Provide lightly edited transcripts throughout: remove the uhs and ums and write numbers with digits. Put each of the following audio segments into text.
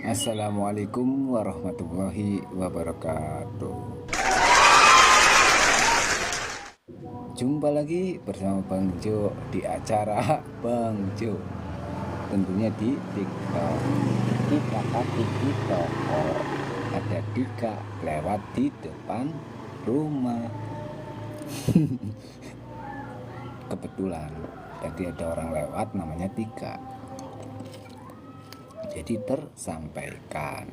Assalamualaikum warahmatullahi wabarakatuh. Jumpa lagi bersama Bang Jo di acara Bang Jo, tentunya di TikTok. Kita di toko ada Dika lewat di depan rumah. Kebetulan tadi ada orang lewat namanya Dika, jadi tersampaikan.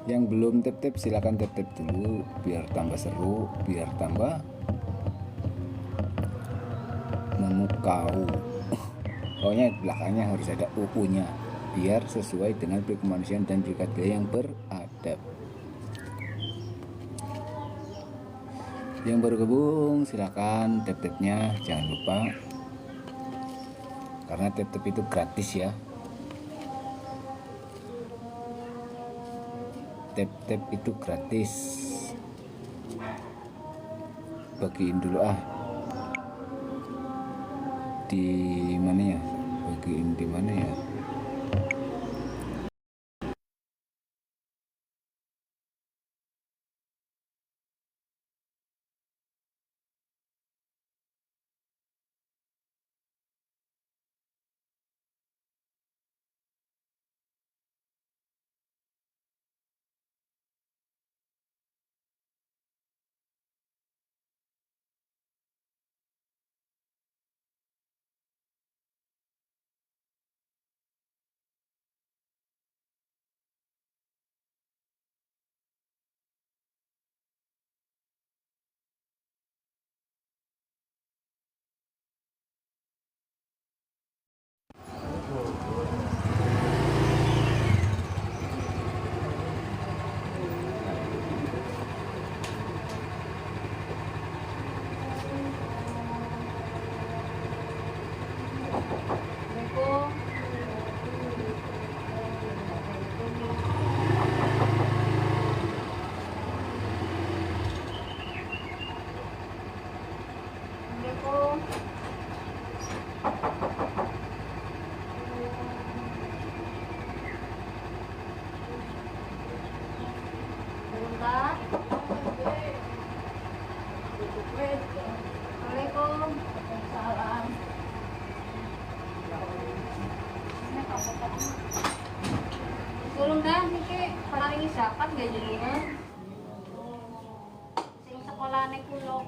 Yang belum tip-tip silakan tip-tip dulu biar tambah seru, biar tambah memukau. Pokoknya belakangnya harus ada UU-nya biar sesuai dengan kemanusiaan dan berkata yang beradab. Yang baru gabung silakan tip-tipnya jangan lupa, karena tip-tip itu gratis ya. Tip-tip itu gratis. Bagiin dulu di mana ya? Bagiin di mana ya? Bentar. Assalamualaikum. Waalaikumsalam. Tulung dah niki paling isapan gak jenengan. Sing sekolahane kula.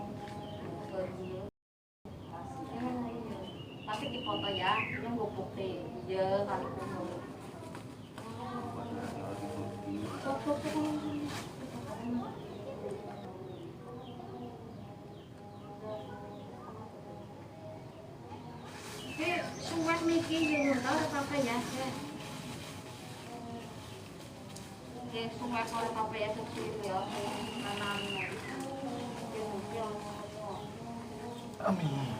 Tapi di foto ya, ini gue bukti. Iya kali kulo. Sok. Suwek niki yo ora apa-apa ya. Suwek ora apa-apa ya kecil ya. Kanan. Amin.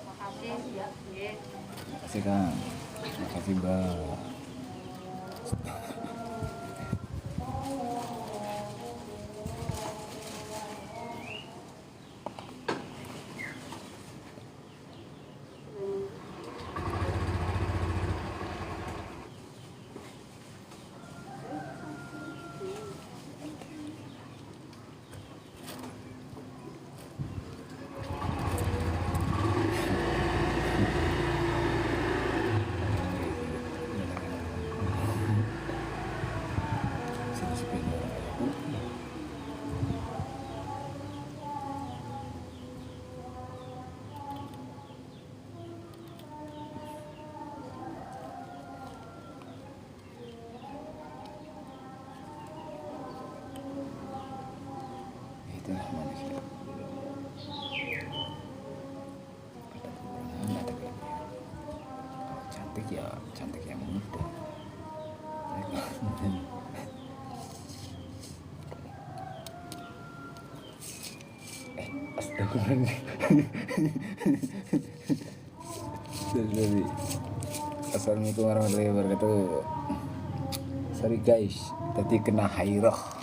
Makasih ya. Makasih Kang. Makasih Mbak. Itulah manusia. Ada kekurangan, ada kelebihan. Kalau cantik ya cantik yang muda. Astagfirullahaladzim. Sorry. Assalamualaikum warahmatullahi wabarakatuh. Sorry guys, tadi kena hairah.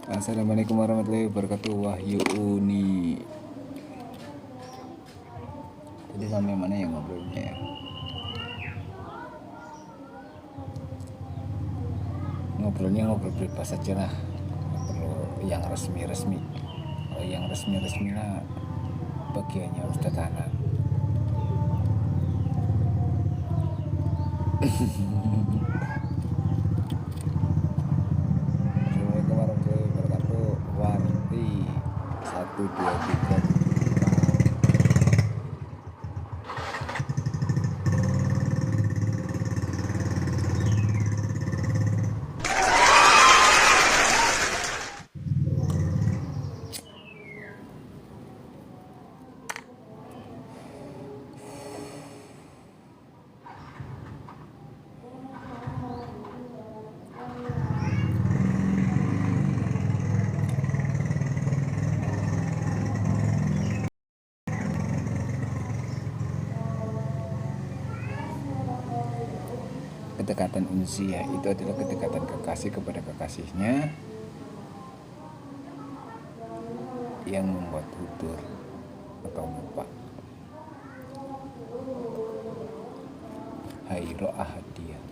Assalamualaikum warahmatullahi wabarakatuh. Wahyu Uni. Tadi sampai mana ya ngobrolnya ya? Ngobrol bebas aja lah. Nggak perlu yang resmi-resmi. Kalau yang resmi-resmi lah bagiannya Ustadz Hanan. Assalamualaikum warahmatullahi wabarakatuh. Warti 123. Kedekatan unsia itu adalah kedekatan kekasih kepada kekasihnya yang membuat hudur atau lupa. Hairo ahadiyah.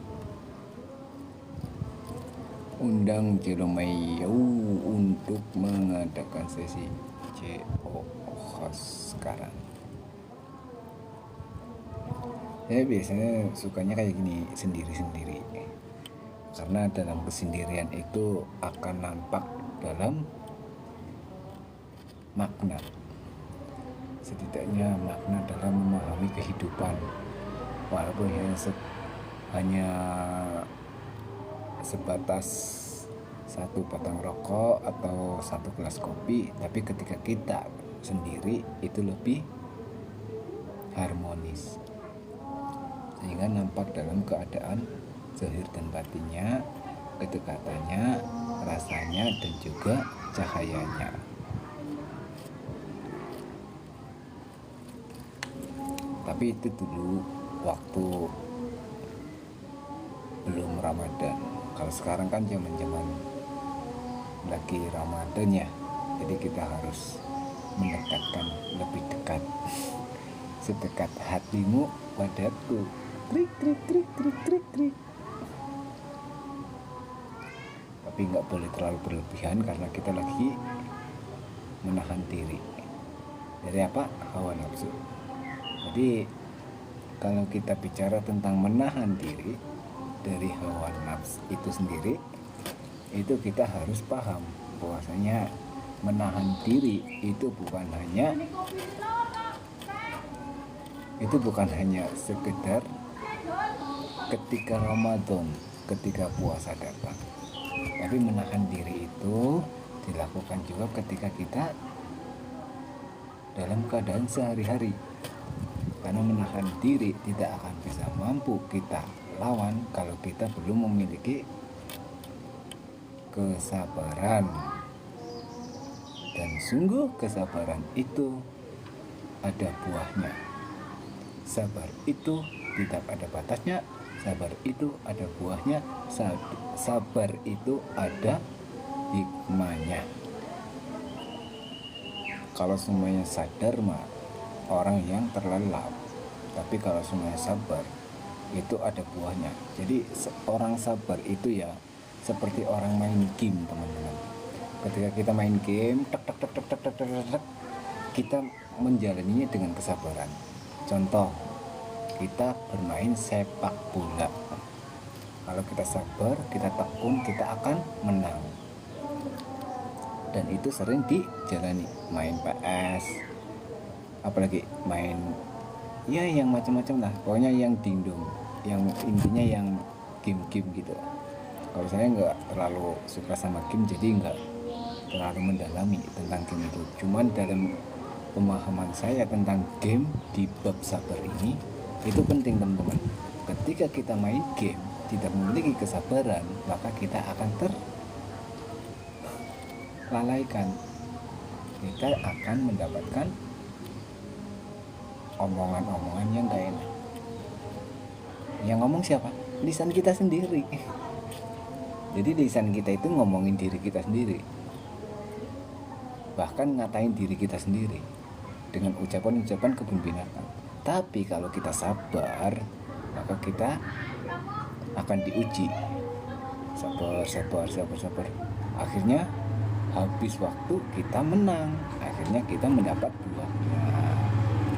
Undang Jeromeyau untuk mengadakan sesi CO khas sekarang. Saya biasanya sukanya kayak gini, sendiri-sendiri. Karena dalam kesendirian itu akan nampak dalam makna. Setidaknya makna dalam memahami kehidupan. Walaupun hanya sebatas satu batang rokok atau satu gelas kopi, tapi ketika kita sendiri itu lebih harmonis. sehingga nampak dalam keadaan zahir dan batinnya, kedekatannya, rasanya, dan juga cahayanya. Tapi itu dulu waktu belum Ramadan. Kalau sekarang kan zaman-zaman lagi Ramadan ya, jadi kita harus mendekatkan lebih dekat. Sedekat hatimu padaku. Trik trik trik trik trik trik. Tapi nggak boleh terlalu berlebihan karena kita lagi menahan diri dari apa? Hawa nafsu. Jadi kalau kita bicara tentang menahan diri dari hawa nafsu itu sendiri, itu kita harus paham bahwasanya menahan diri itu bukan hanya sekedar ketika Ramadan, ketika puasa datang. Tapi menahan diri itu dilakukan juga ketika kita dalam keadaan sehari-hari. Karena menahan diri tidak akan bisa mampu kita lawan kalau kita belum memiliki kesabaran. Dan sungguh kesabaran itu ada buahnya. Sabar itu tidak ada batasnya. Sabar itu ada buahnya. Sabar itu ada hikmahnya. Kalau semuanya sadar mah orang yang terlelap. Tapi kalau semuanya sabar itu ada buahnya. Jadi orang sabar itu ya seperti orang main game, teman-teman. Ketika kita main game, kita menjalaninya dengan kesabaran. Contoh, kita bermain sepak bola. Kalau kita sabar, kita tekun, kita akan menang. Dan itu sering dijalani. Main PS, apalagi main ya yang macam-macam lah. Pokoknya yang dingdong, yang intinya yang game-game gitu. Kalau saya nggak terlalu suka sama game, jadi nggak terlalu mendalami tentang game itu. Cuman dalam pemahaman saya tentang game di bab sabar ini itu penting, teman-teman. Ketika kita main game tidak memiliki kesabaran, maka kita akan terlalaikan. Kita akan mendapatkan omongan-omongan yang gak enak. Yang ngomong siapa? Lisan kita sendiri. Jadi lisan kita itu ngomongin diri kita sendiri, bahkan ngatain diri kita sendiri dengan ucapan-ucapan kebun binatang. Tapi kalau kita sabar, maka kita akan diuji. Sabar. Akhirnya habis waktu kita menang. Akhirnya kita mendapat buahnya.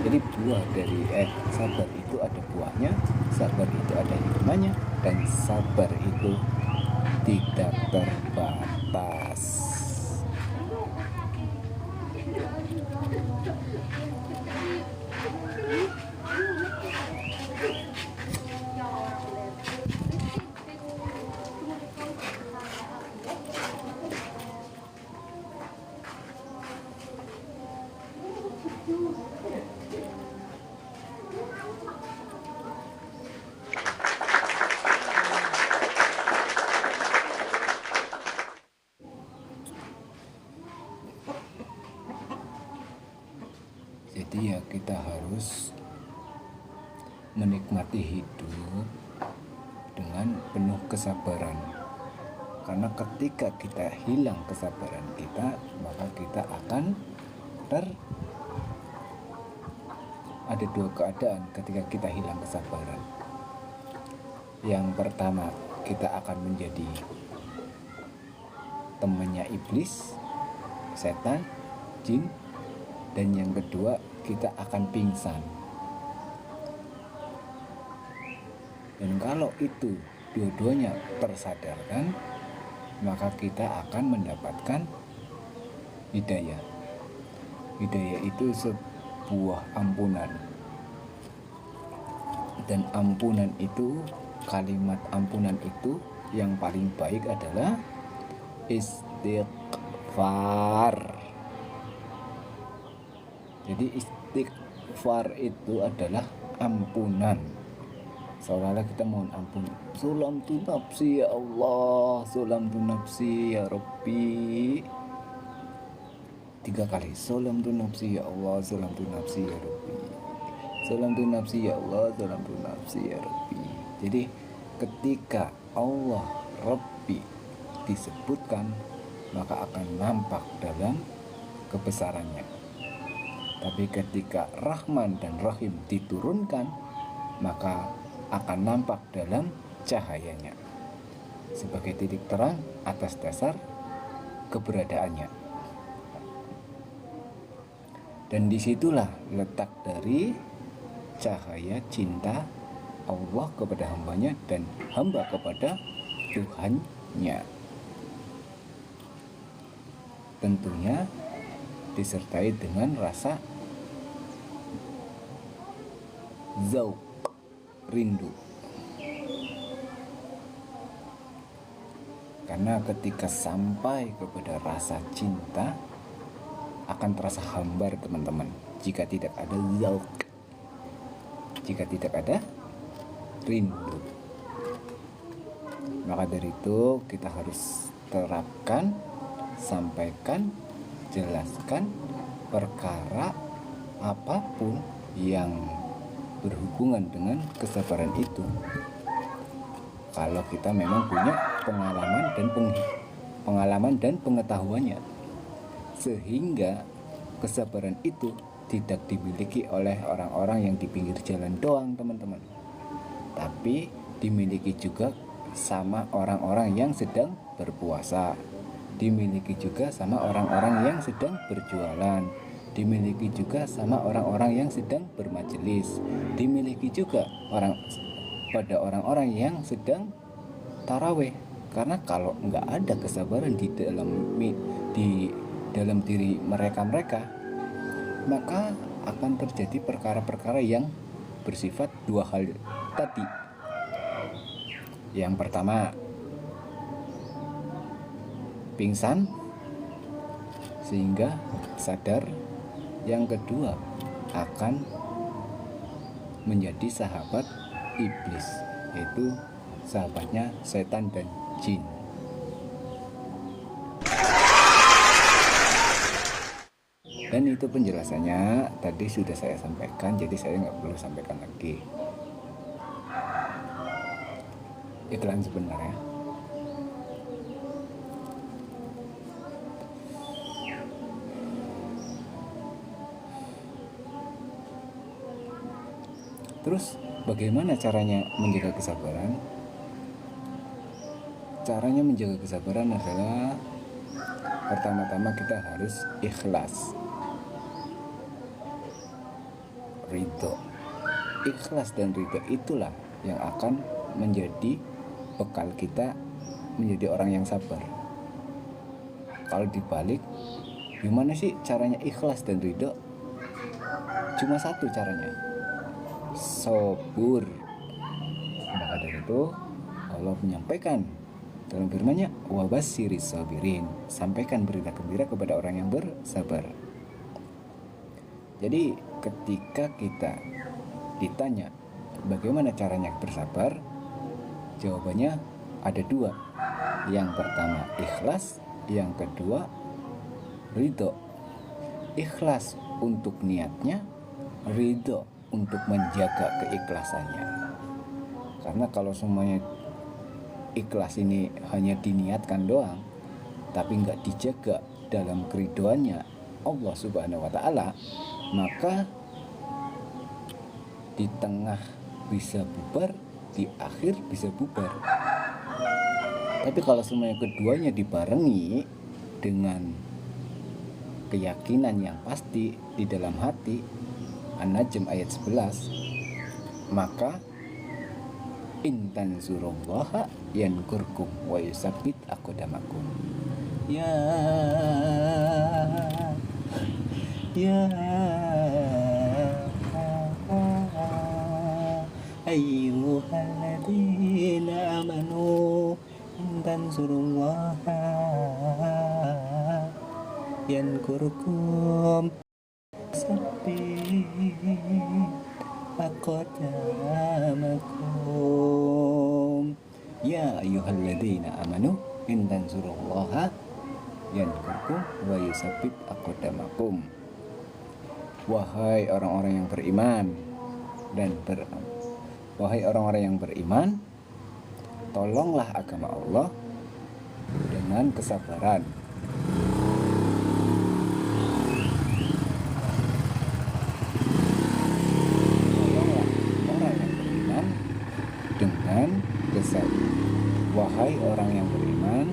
Jadi buah dari sabar itu ada buahnya, sabar itu ada hikmahnya, dan sabar itu tidak terbatas. Jadi ya kita harus menikmati hidup dengan penuh kesabaran. Karena ketika kita hilang kesabaran kita, maka kita akan ada dua keadaan ketika kita hilang kesabaran. Yang pertama, kita akan menjadi temannya iblis, setan, jin. Dan yang kedua, kita akan pingsan. Dan kalau itu dua-duanya tersadarkan, maka kita akan mendapatkan hidayah. Hidayah itu sebuah ampunan. Dan ampunan itu, kalimat ampunan itu yang paling baik adalah istighfar. Jadi istighfar itu adalah ampunan. seolah-olah kita mohon ampun. Zalamtu nafsi ya Allah, zalamtu nafsi ya Rabbi. 3 kali. Zalamtu nafsi ya Allah, zalamtu nafsi ya Rabbi. Zalamtu nafsi ya Allah, zalamtu nafsi ya Rabbi. Jadi ketika Allah Rabbi disebutkan, maka akan nampak dalam kebesarannya. Tapi ketika Rahman dan Rahim diturunkan, maka akan nampak dalam cahayanya sebagai titik terang atas dasar keberadaannya. Dan disitulah letak dari cahaya cinta Allah kepada hambanya dan hamba kepada Tuhannya. Tentunya disertai dengan rasa zauq, rindu. Karena ketika sampai kepada rasa cinta akan terasa hambar teman-teman, jika tidak ada zauq, jika tidak ada rindu. Maka dari itu kita harus terapkan, sampaikan, jelaskan perkara apapun yang berhubungan dengan kesabaran itu. Kalau kita memang punya pengalaman dan pengetahuannya, sehingga kesabaran itu tidak dimiliki oleh orang-orang yang di pinggir jalan doang teman-teman, tapi dimiliki juga sama orang-orang yang sedang berpuasa, dimiliki juga sama orang-orang yang sedang berjualan, dimiliki juga sama orang-orang yang sedang bermajelis, dimiliki juga pada orang-orang yang sedang taraweh. Karena kalau nggak ada kesabaran di dalam diri mereka, maka akan terjadi perkara-perkara yang bersifat 2 hal tadi. Yang pertama, pingsan sehingga sadar. Yang kedua, akan menjadi sahabat iblis, yaitu sahabatnya setan dan jin. Dan itu penjelasannya tadi sudah saya sampaikan, jadi saya nggak perlu sampaikan lagi. Iklan sebenarnya. Terus bagaimana caranya menjaga kesabaran? Caranya menjaga kesabaran adalah pertama-tama kita harus ikhlas, ridho. Ikhlas dan ridho itulah yang akan menjadi bekal kita menjadi orang yang sabar. Kalau dibalik, gimana sih caranya ikhlas dan ridho? Cuma satu caranya, sabur. Maka dari itu Allah menyampaikan dalam firman-Nya, wa basyiris sabirin, sampaikan berita gembira kepada orang yang bersabar. Jadi ketika kita ditanya bagaimana caranya bersabar, jawabannya ada 2. Yang pertama ikhlas, yang kedua ridho. Ikhlas untuk niatnya, ridho untuk menjaga keikhlasannya. Karena kalau semuanya ikhlas ini hanya diniatkan doang, tapi nggak dijaga dalam keriduannya Allah Subhanahu wa Ta'ala, maka di tengah bisa bubar, di akhir bisa bubar. Tapi kalau semuanya keduanya dibarengi dengan keyakinan yang pasti di dalam hati, An-Najm ayat 11, maka in tansurullaha yankurkum wa yusabbit aqdamakum. Ya ayyuhalladzina amanu in tansurullaha yankurkum sabbit aqdamakum. ayyuhalladzina amanu in tansurullaha yansurkum wa yusabbit aqdamakum. Wahai orang-orang yang beriman wahai orang-orang yang beriman, tolonglah agama Allah dengan kesabaran. Wahai orang yang beriman,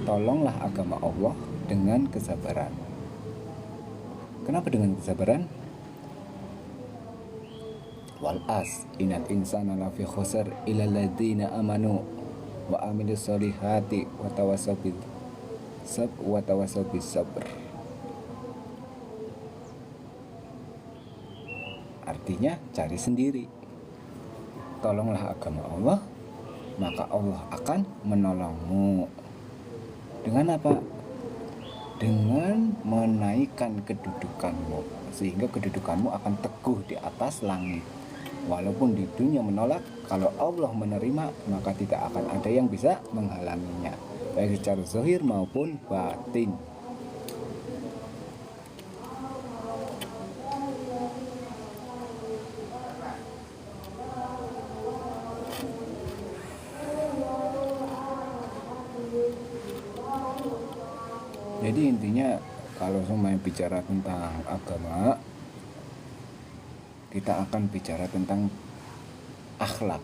tolonglah agama Allah dengan kesabaran. Kenapa dengan kesabaran? Wal as inal insana lafi khusr illa alladzina amanu wa amilus solihati wa tawassaw bis sabr. Artinya cari sendiri. Tolonglah agama Allah, maka Allah akan menolongmu. Dengan apa? Dengan menaikkan kedudukanmu, sehingga kedudukanmu akan teguh di atas langit. Walaupun di dunia menolak, kalau Allah menerima, maka tidak akan ada yang bisa menghalanginya, baik secara zahir maupun batin. Jadi intinya kalau semuanya bicara tentang agama, kita akan bicara tentang akhlak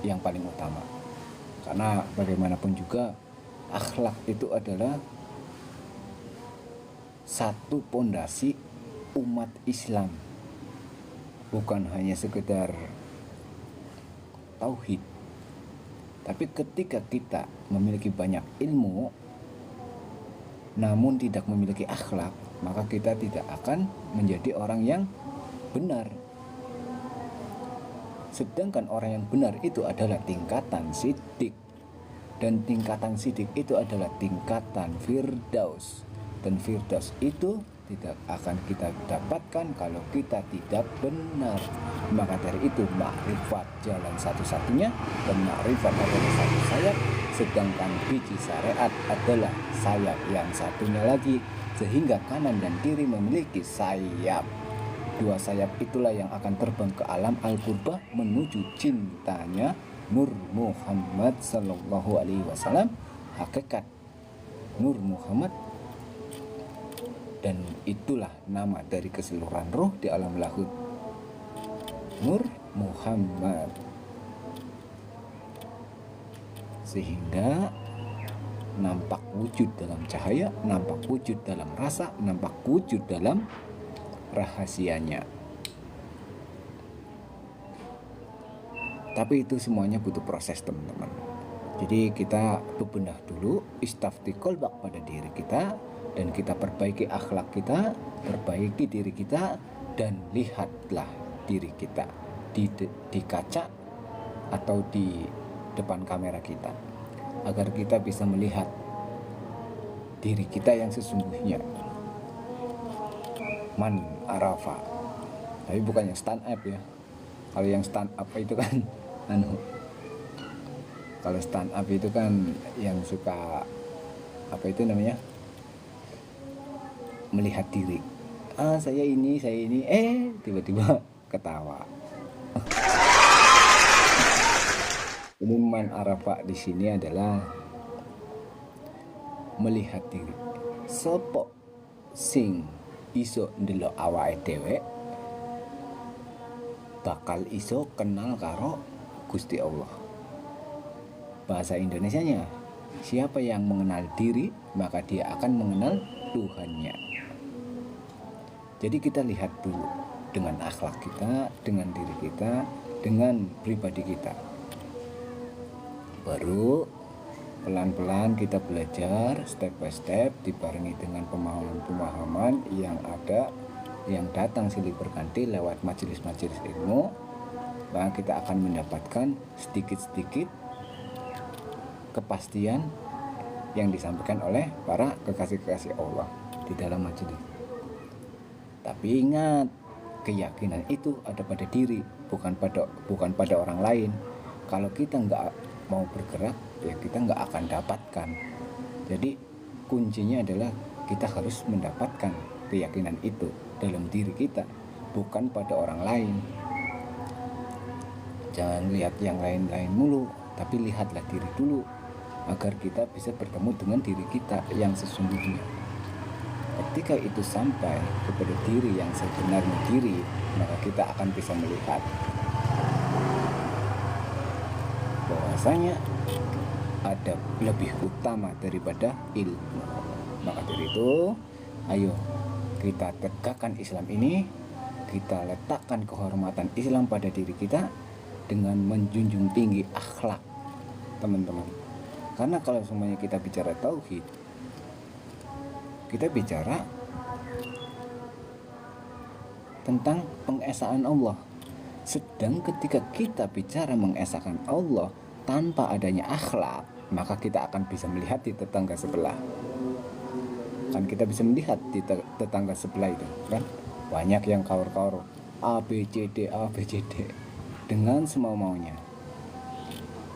yang paling utama. Karena bagaimanapun juga akhlak itu adalah satu pondasi umat Islam. Bukan hanya sekedar tauhid. Tapi ketika kita memiliki banyak ilmu namun tidak memiliki akhlak, maka kita tidak akan menjadi orang yang benar. Sedangkan orang yang benar itu adalah tingkatan siddiq, dan tingkatan siddiq itu adalah tingkatan firdaus, dan firdaus itu tidak akan kita dapatkan kalau kita tidak benar. Maka dari itu makrifat jalan satu-satunya, dan makrifat adalah satu sayap, sedangkan biji syariat adalah sayap yang satunya lagi, sehingga kanan dan kiri memiliki sayap. Dua sayap itulah yang akan terbang ke alam al-qurbah menuju cintanya Nur Muhammad sallallahu alaihi wasallam, hakikat Nur Muhammad. Dan itulah nama dari keseluruhan ruh di alam lahut, Nur Muhammad. Sehingga nampak wujud dalam cahaya, nampak wujud dalam rasa, nampak wujud dalam rahasianya. Tapi itu semuanya butuh proses, teman-teman. Jadi kita bebenah dulu, istafti qalbak pada diri kita, dan kita perbaiki akhlak kita, perbaiki diri kita, dan lihatlah diri kita di kaca atau di depan kamera kita, agar kita bisa melihat diri kita yang sesungguhnya. Man arafa. Tapi bukan yang stand up ya. Kalau yang stand up itu kan kalau stand up itu kan yang suka melihat diri. Saya ini tiba-tiba ketawa. Man arafa di sini adalah melihat diri. Sopo sing iso ndelok awake dhewe bakal iso kenal karo Gusti Allah. Bahasa Indonesianya, siapa yang mengenal diri maka dia akan mengenal Tuhannya. Jadi kita lihat dulu dengan akhlak kita, dengan diri kita, dengan pribadi kita. Baru pelan-pelan kita belajar step by step, dibarengi dengan pemahaman-pemahaman yang datang silih berganti lewat majelis-majelis ilmu, maka kita akan mendapatkan sedikit-sedikit kepastian yang disampaikan oleh para kekasih-kekasih Allah di dalam majelis. Tapi ingat, keyakinan itu ada pada diri, bukan pada orang lain. Kalau kita nggak mau bergerak, ya kita nggak akan dapatkan. Jadi kuncinya adalah kita harus mendapatkan keyakinan itu dalam diri kita, bukan pada orang lain. Jangan lihat yang lain-lain mulu, tapi lihatlah diri dulu, agar kita bisa bertemu dengan diri kita yang sesungguhnya. Ketika itu sampai kepada diri yang sebenarnya diri, maka kita akan bisa melihat bahwasanya ada lebih utama daripada ilmu. Maka dari itu, ayo kita tegakkan Islam ini, kita letakkan kehormatan Islam pada diri kita dengan menjunjung tinggi akhlak, teman-teman. Karena kalau semuanya kita bicara tauhid, kita bicara tentang pengesaan Allah. Sedang ketika kita bicara mengesahkan Allah tanpa adanya akhlak, maka kita akan bisa melihat di tetangga sebelah. Kan kita bisa melihat di tetangga sebelah itu, kan banyak yang kaur-kaur A B C D dengan semau maunya.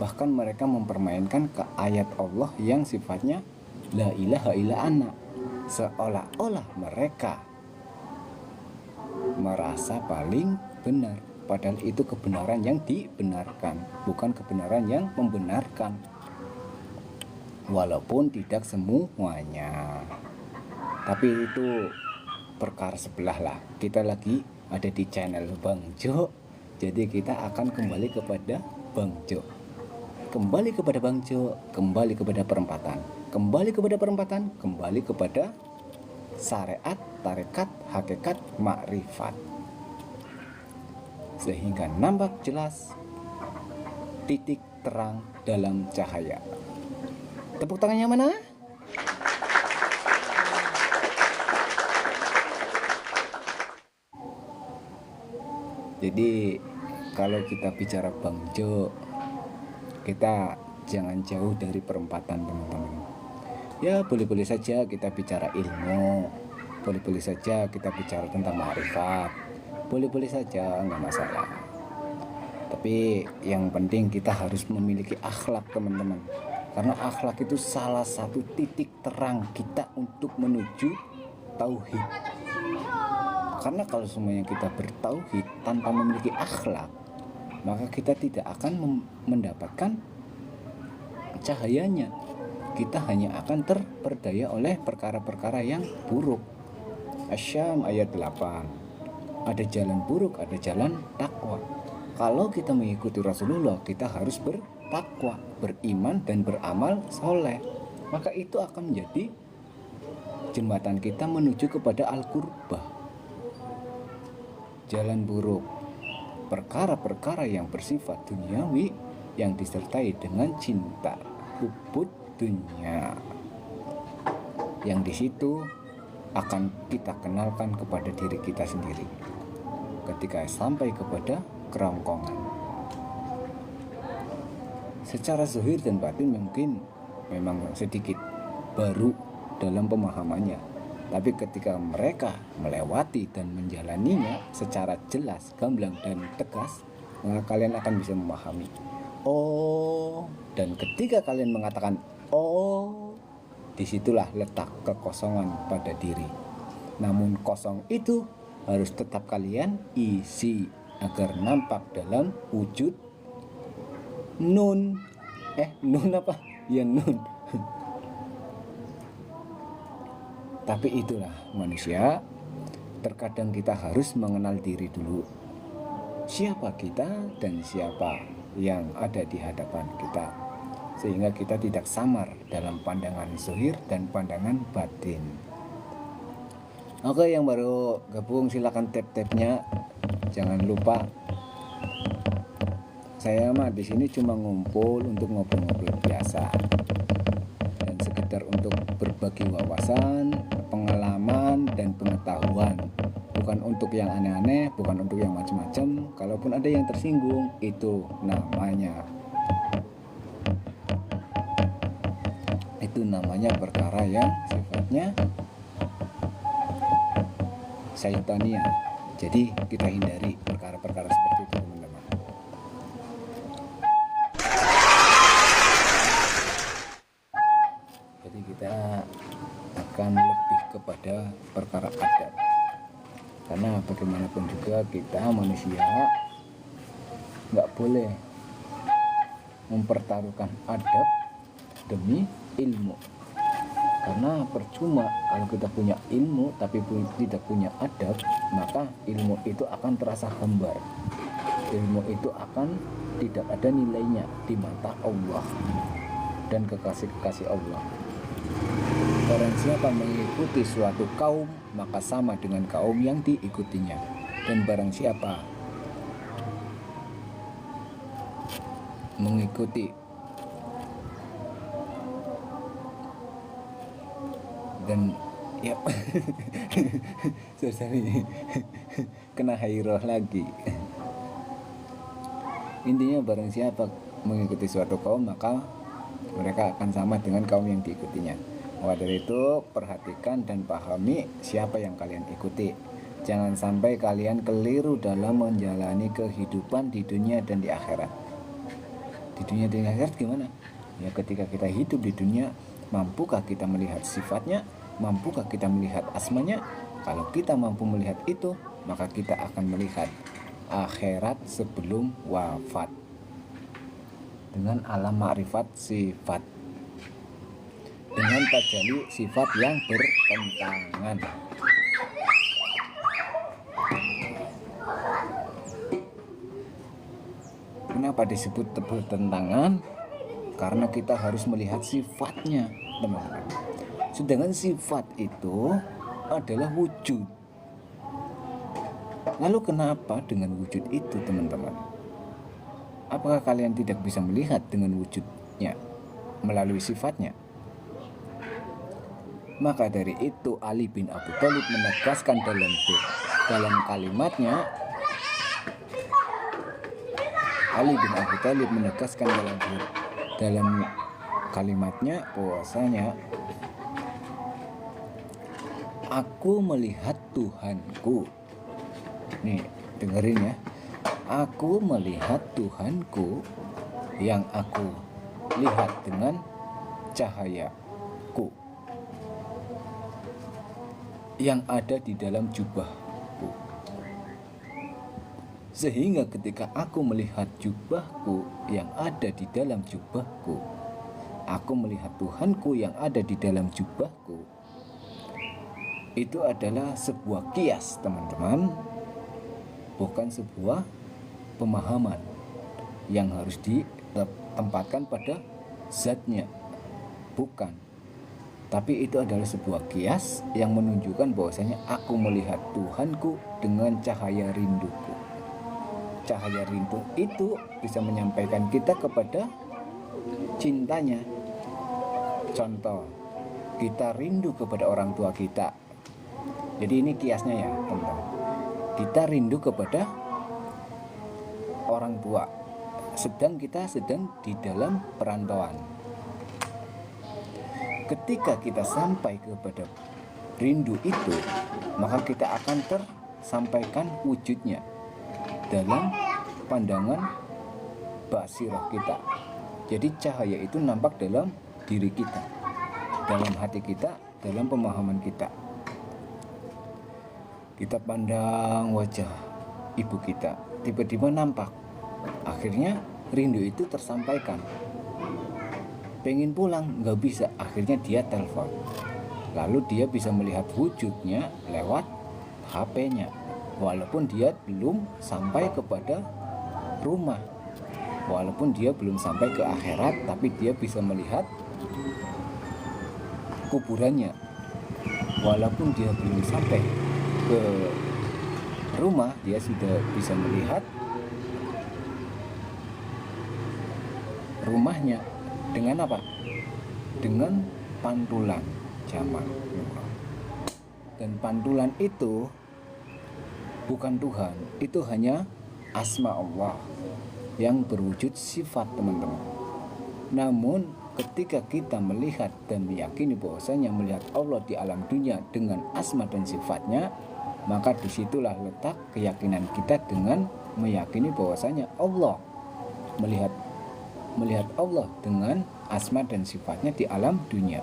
Bahkan mereka mempermainkan ke ayat Allah yang sifatnya la ilaha illa ana, seolah-olah mereka merasa paling benar, padahal itu kebenaran yang dibenarkan, bukan kebenaran yang membenarkan. Walaupun tidak semuanya, tapi itu perkara sebelah lah. Kita lagi ada di channel Bang Jo, jadi kita akan kembali kepada Bang Jo, kembali kepada Bang Jo, kembali kepada perempatan, kembali kepada perempatan, kembali kepada syariat, tarekat, hakikat, makrifat, sehingga nampak jelas titik terang dalam cahaya. Tepuk tangannya mana? Jadi kalau kita bicara Bang Jo, kita jangan jauh dari perempatan, teman-teman. Ya boleh-boleh saja kita bicara ilmu, boleh-boleh saja kita bicara tentang ma'rifat, boleh-boleh saja, nggak masalah. Tapi yang penting kita harus memiliki akhlak, teman-teman. Karena akhlak itu salah satu titik terang kita untuk menuju tauhid. Karena kalau semuanya kita bertauhid tanpa memiliki akhlak, maka kita tidak akan mendapatkan cahayanya. Kita hanya akan terperdaya oleh perkara-perkara yang buruk. Asy-Syam ayat 8. Ada jalan buruk, ada jalan takwa. Kalau kita mengikuti Rasulullah, kita harus bertakwa, beriman dan beramal soleh. Maka itu akan menjadi jembatan kita menuju kepada al-qurbah. Jalan buruk, perkara-perkara yang bersifat duniawi yang disertai dengan cinta, hubud dunia, yang di situ akan kita kenalkan kepada diri kita sendiri ketika sampai kepada kerongkongan. Secara zahir dan batin mungkin memang sedikit baru dalam pemahamannya, tapi ketika mereka melewati dan menjalaninya secara jelas, gamblang dan tegas, maka kalian akan bisa memahami. Oh, dan ketika kalian mengatakan oh, disitulah letak kekosongan pada diri. Namun kosong itu harus tetap kalian isi agar nampak dalam wujud nun. Nun apa? Ya nun. Tapi itulah manusia. Terkadang kita harus mengenal diri dulu. Siapa kita dan siapa yang ada di hadapan kita, sehingga kita tidak samar dalam pandangan zahir dan pandangan batin. Oke, yang baru gabung silakan tap-tapnya. Jangan lupa, saya mah di sini cuma ngumpul untuk ngobrol-ngobrol biasa dan sekedar untuk berbagi wawasan, pengalaman dan pengetahuan. Bukan untuk yang aneh-aneh, bukan untuk yang macam-macam. Kalaupun ada yang tersinggung, itu namanya perkara yang sifatnya syaitania. Jadi kita hindari perkara-perkara seperti itu, teman-teman. kepada perkara adab. Karena bagaimanapun juga kita manusia nggak boleh mempertaruhkan adab demi ilmu. Karena percuma kalau kita punya ilmu tapi tidak punya adab, maka ilmu itu akan terasa hambar. Ilmu itu akan tidak ada nilainya di mata Allah dan kekasih-kekasih Allah. Barang siapa mengikuti suatu kaum, maka sama dengan kaum yang diikutinya. Dan barang siapa mengikuti dan ya sorry kena hairoh lagi. Intinya barang siapa mengikuti suatu kaum, maka mereka akan sama dengan kaum yang diikutinya. Maka dari itu perhatikan dan pahami siapa yang kalian ikuti. Jangan sampai kalian keliru dalam menjalani kehidupan di dunia dan di akhirat. Di dunia dan di akhirat gimana? Ya ketika kita hidup di dunia, mampukah kita melihat sifatnya? Mampukah kita melihat asmanya? Kalau kita mampu melihat itu, maka kita akan melihat akhirat sebelum wafat dengan alam ma'rifat sifat, dengan tajalli sifat yang bertentangan. Kenapa disebut bertentangan? Karena kita harus melihat sifatnya, teman-teman. Sedangkan sifat itu adalah wujud. Lalu kenapa dengan wujud itu, teman-teman? Apakah kalian tidak bisa melihat dengan wujudnya melalui sifatnya? Maka dari itu Ali bin Abi Thalib menegaskan dalam kalimatnya, Ali bin Abi Thalib menegaskan dalam kalimatnya bahwasanya aku melihat Tuhanku. Nih, dengerin ya. Aku melihat Tuhanku yang aku lihat dengan cahayaku yang ada di dalam jubahku. Sehingga ketika aku melihat jubahku yang ada di dalam jubahku, aku melihat Tuhanku yang ada di dalam jubahku, itu adalah sebuah kias, teman-teman, bukan sebuah pemahaman yang harus ditempatkan pada zatnya, bukan. Tapi itu adalah sebuah kias yang menunjukkan bahwasanya aku melihat Tuhanku dengan cahaya rinduku. Cahaya rindu itu bisa menyampaikan kita kepada cintanya. Contoh, kita rindu kepada orang tua kita. Jadi ini kiasnya ya, teman-teman. Kita rindu kepada orang tua, kita sedang di dalam perantauan. Ketika kita sampai kepada rindu itu, maka kita akan tersampaikan wujudnya dalam pandangan basirah kita. Jadi cahaya itu nampak dalam diri kita, dalam hati kita, dalam pemahaman kita. Kita pandang wajah ibu kita, tiba-tiba nampak. Akhirnya rindu itu tersampaikan. Pengen pulang nggak bisa, akhirnya dia telepon. Lalu dia bisa melihat wujudnya lewat HP-nya, walaupun dia belum sampai kepada rumah, walaupun dia belum sampai ke akhirat, tapi dia bisa melihat kuburannya. Walaupun dia belum sampai ke rumah, dia sudah bisa melihat rumahnya. Dengan apa? Dengan pantulan jamak. Dan pantulan itu bukan Tuhan, itu hanya asma Allah yang berwujud sifat, teman-teman. Namun ketika kita melihat dan meyakini bahwasanya melihat Allah di alam dunia dengan asma dan sifatnya, maka disitulah letak keyakinan kita dengan meyakini bahwasanya Allah, melihat Allah dengan asma dan sifatnya di alam dunia.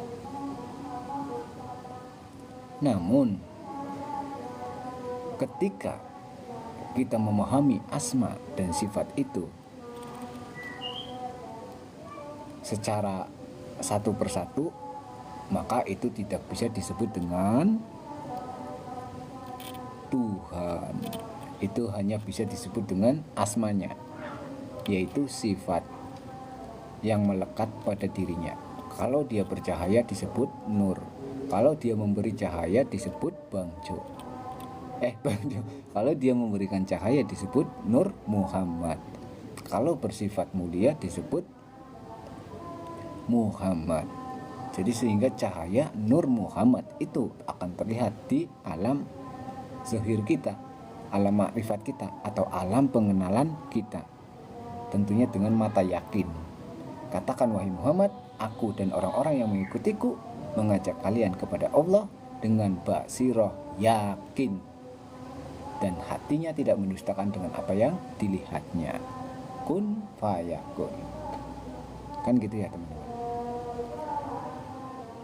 Namun ketika kita memahami asma dan sifat itu secara satu persatu, maka itu tidak bisa disebut dengan Tuhan. Itu hanya bisa disebut dengan asmanya, yaitu sifat yang melekat pada dirinya. Kalau dia bercahaya disebut Nur. Kalau dia memberi cahaya disebut Bangjo. Kalau dia memberikan cahaya disebut Nur Muhammad. Kalau bersifat mulia disebut Muhammad. Jadi sehingga cahaya Nur Muhammad itu akan terlihat di alam zahir kita, alam makrifat kita, atau alam pengenalan kita. Tentunya dengan mata yakin. Katakan, wahai Muhammad, aku dan orang-orang yang mengikutiku mengajak kalian kepada Allah dengan basiroh yakin, dan hatinya tidak mendustakan dengan apa yang dilihatnya. Kun fayakun. Kan gitu ya teman-teman.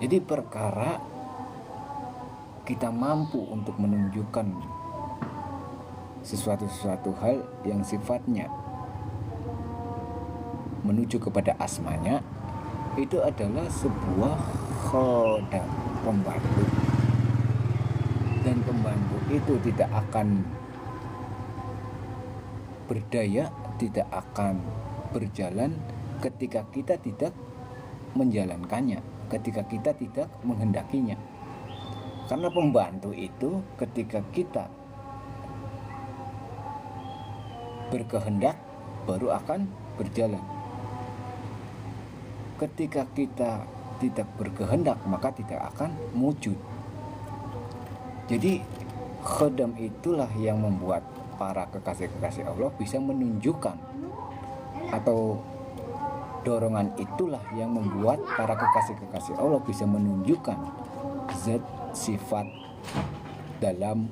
Jadi perkara kita mampu untuk menunjukkan sesuatu hal yang sifatnya menuju kepada asmanya, itu adalah sebuah khodam, pembantu. Dan pembantu itu tidak akan berdaya, tidak akan berjalan ketika kita tidak menjalankannya, ketika kita tidak menghendakinya. Karena pembantu itu ketika kita berkehendak baru akan berjalan. Ketika kita tidak berkehendak maka tidak akan wujud. Jadi khodam itulah yang membuat para kekasih-kekasih Allah bisa menunjukkan, atau dorongan itulah yang membuat para kekasih-kekasih Allah bisa menunjukkan zat sifat dalam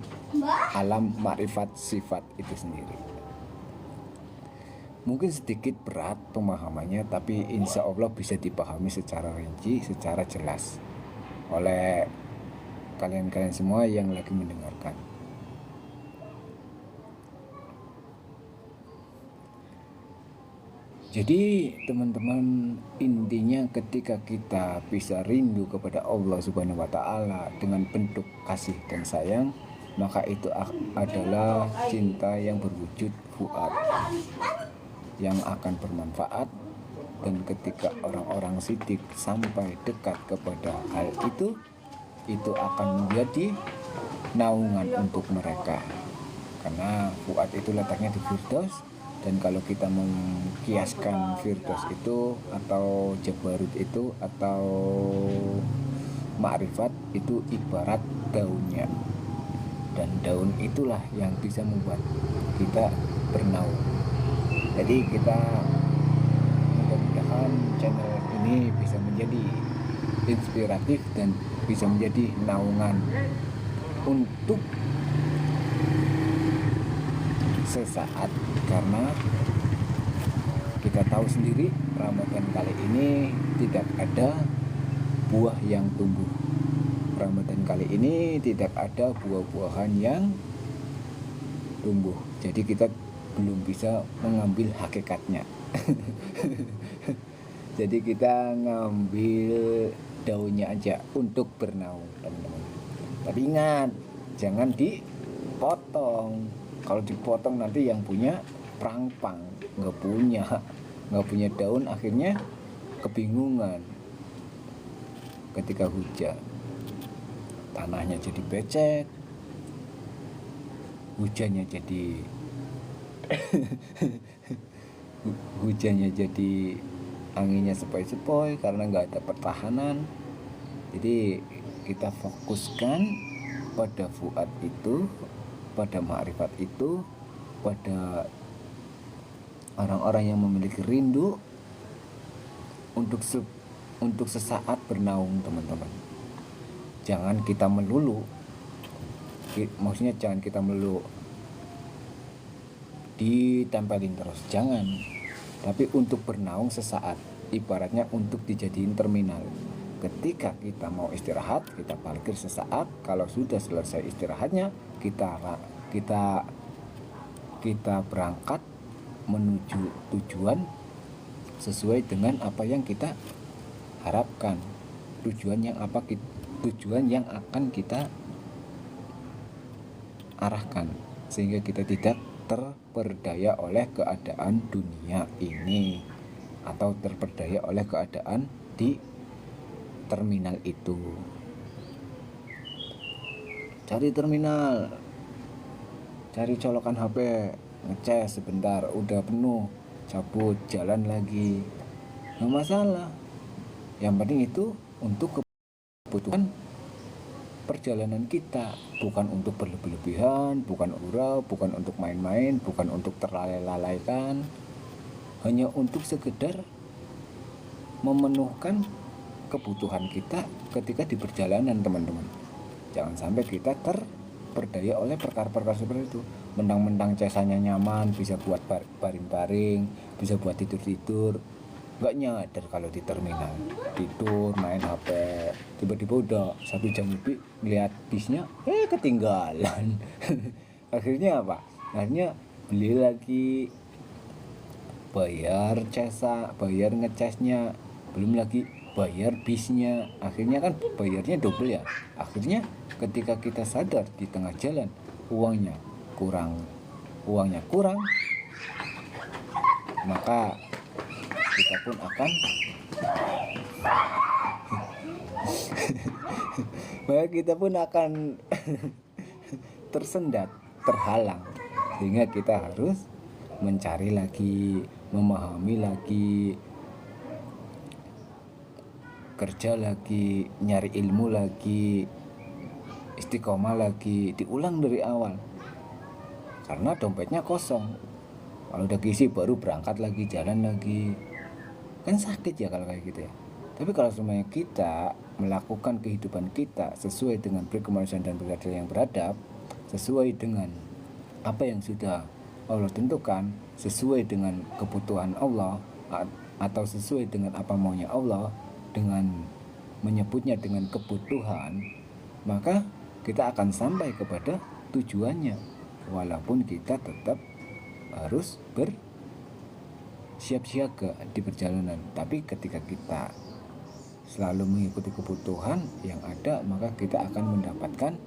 alam makrifat sifat itu sendiri. Mungkin sedikit berat pemahamannya, tapi insya Allah bisa dipahami secara rinci, secara jelas oleh kalian-kalian semua yang lagi mendengarkan. Jadi teman-teman, intinya ketika kita bisa rindu kepada Allah Subhanahu wa Ta'ala dengan bentuk kasih dan sayang, maka itu adalah cinta yang berwujud fuad, yang akan bermanfaat. Dan ketika orang-orang sidik sampai dekat kepada hal itu akan menjadi naungan untuk mereka, karena fuad itu letaknya di Firdaus. Dan kalau kita mengkiaskan Firdaus itu atau Jabarut itu atau Ma'rifat itu ibarat daunnya, dan daun itulah yang bisa membuat kita bernaung. Jadi kita mudah-mudahan channel ini bisa menjadi inspiratif dan bisa menjadi naungan untuk sesaat, karena kita tahu sendiri Ramadan kali ini tidak ada buah yang tumbuh. Ramadan kali ini tidak ada buah-buahan yang tumbuh. Jadi kita belum bisa mengambil hakikatnya. Jadi kita ngambil daunnya aja untuk bernaung, teman-teman. Tapi ingat, jangan dipotong. Kalau dipotong nanti yang punya prangpang, nggak punya daun, akhirnya kebingungan ketika hujan. Tanahnya jadi becek, hujannya jadi anginnya sepoi-sepoi karena nggak ada pertahanan. Jadi kita fokuskan pada fuad itu, pada ma'rifat itu, pada orang-orang yang memiliki rindu untuk sesaat bernaung, teman-teman. Jangan kita melulu, maksudnya jangan kita melulu ditempelin terus, jangan. Tapi untuk bernaung sesaat, ibaratnya untuk dijadiin terminal. ketika kita mau istirahat, kita parkir sesaat. Kalau sudah selesai istirahatnya, kita berangkat menuju tujuan sesuai dengan apa yang kita harapkan, tujuan yang akan kita arahkan, sehingga kita tidak terperdaya oleh keadaan dunia ini atau terperdaya oleh keadaan di terminal itu. Cari terminal, cari colokan HP, ngecas sebentar, udah penuh, cabut, jalan lagi, nggak masalah. Yang penting itu untuk kebutuhan perjalanan kita, bukan untuk berlebihan, bukan urau, bukan untuk main-main, bukan untuk terlalai-lalaikan, hanya untuk sekedar memenuhkan kebutuhan kita ketika di perjalanan, teman-teman. Jangan sampai kita terperdaya oleh perkara-perkara seperti itu. Mentang-mentang casanya nyaman, bisa buat baring-baring, bisa buat tidur-tidur, nggak nyadar kalau di terminal tidur main HP, tiba-tiba udah 1 jam lebih ngeliat bisnya ketinggalan. Akhirnya apa? Akhirnya beli lagi, bayar jasa, bayar ngecasnya, belum lagi bayar bisnya. Akhirnya kan bayarnya double ya. Akhirnya ketika kita sadar di tengah jalan uangnya kurang, maka kita pun akan tersendat, terhalang, sehingga kita harus mencari lagi, memahami lagi, kerja lagi, nyari ilmu lagi, istiqomah lagi, diulang dari awal, karena dompetnya kosong. Kalau udah keisi baru berangkat lagi, jalan lagi, kan sakit ya kalau kayak gitu ya. Tapi kalau semuanya kita melakukan kehidupan kita sesuai dengan berkemanusiaan dan beradab yang beradab, sesuai dengan apa yang sudah Allah tentukan, sesuai dengan kebutuhan Allah, atau sesuai dengan apa maunya Allah, dengan menyebutnya dengan kebutuhan, maka kita akan sampai kepada tujuannya, walaupun kita tetap harus siap siaga di perjalanan. Tapi ketika kita selalu mengikuti kebutuhan yang ada, maka kita akan mendapatkan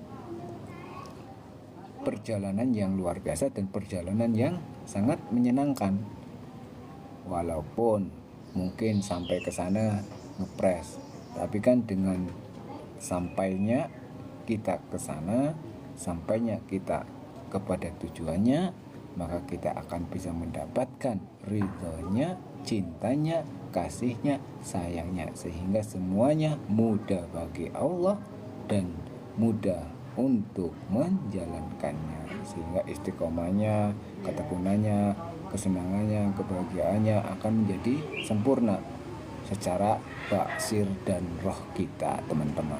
perjalanan yang luar biasa dan perjalanan yang sangat menyenangkan. Walaupun mungkin sampai ke sana ngepres, tapi kan dengan sampainya kita ke sana, sampainya kita kepada tujuannya, maka kita akan bisa mendapatkan ridhonya, cintanya, kasihnya, sayangnya, sehingga semuanya mudah bagi Allah dan mudah untuk menjalankannya, sehingga istiqomahnya, ketekunannya, kesenangannya, kebahagiaannya akan menjadi sempurna secara basir dan roh kita, teman-teman.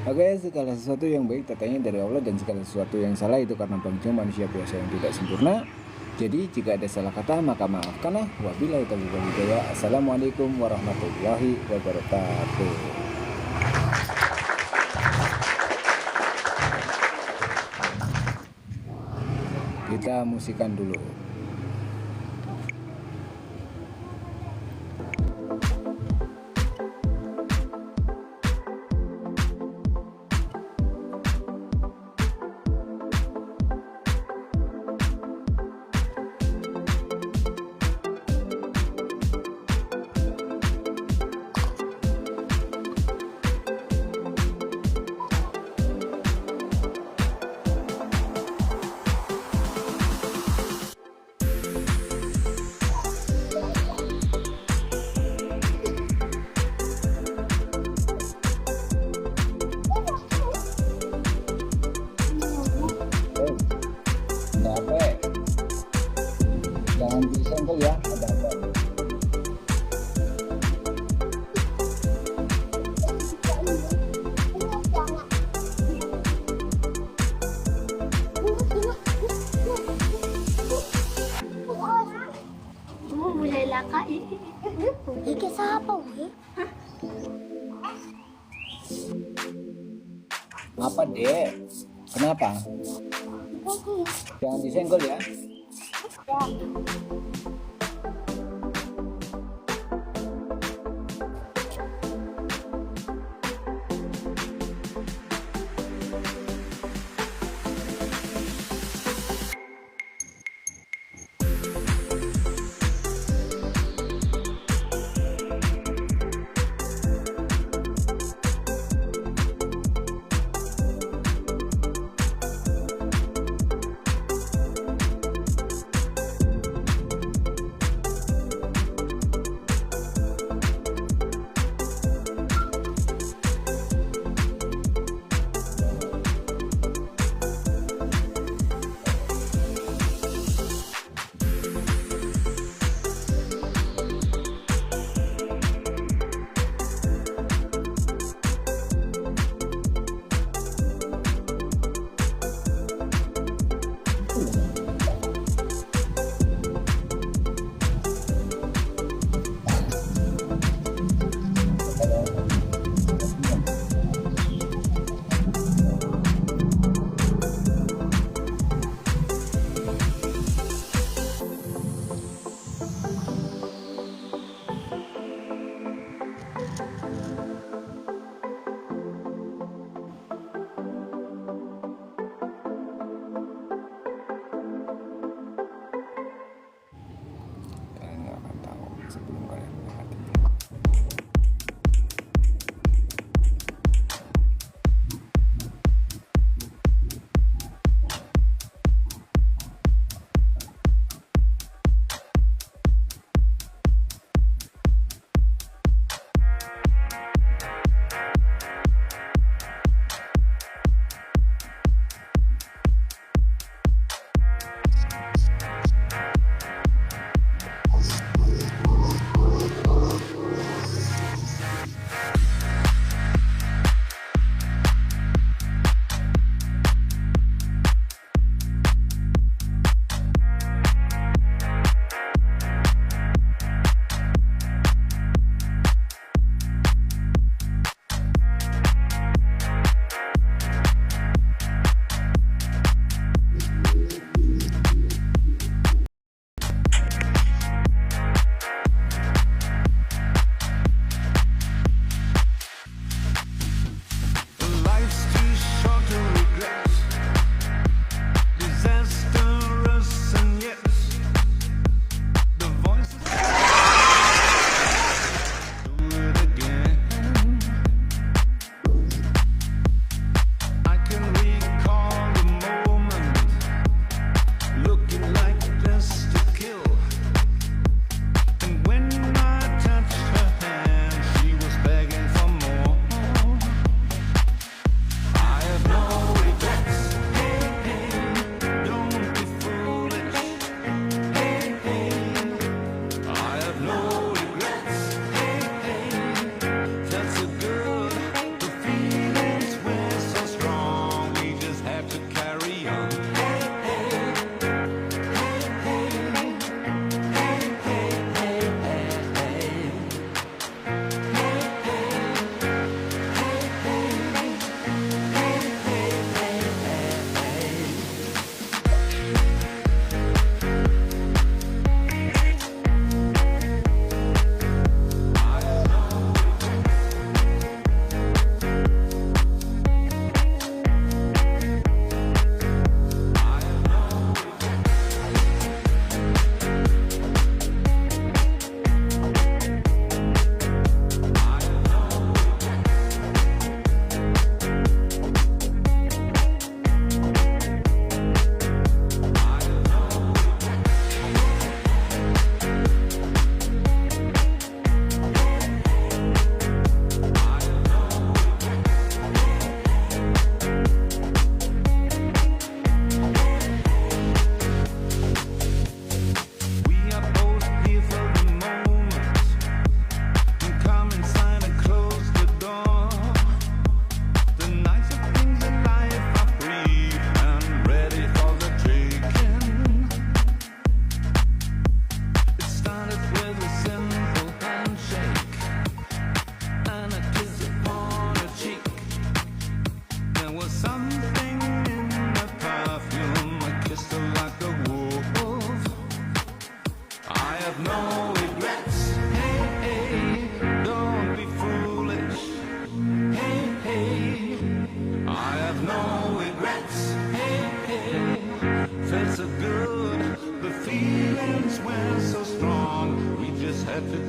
Oke, segala sesuatu yang baik datangnya dari Allah, dan segala sesuatu yang salah itu karena bangsa manusia biasa yang tidak sempurna. Jadi jika ada salah kata maka maafkanlah. Wabillahi taufiq wal hidayah. Assalamualaikum warahmatullahi wabarakatuh. Kita musikan dulu. Jangan disenggol ya, ada apa? Mulai laka. Iki siapa, weh? Apa, Dek? Kenapa? Jangan disenggol ya.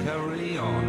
carry on.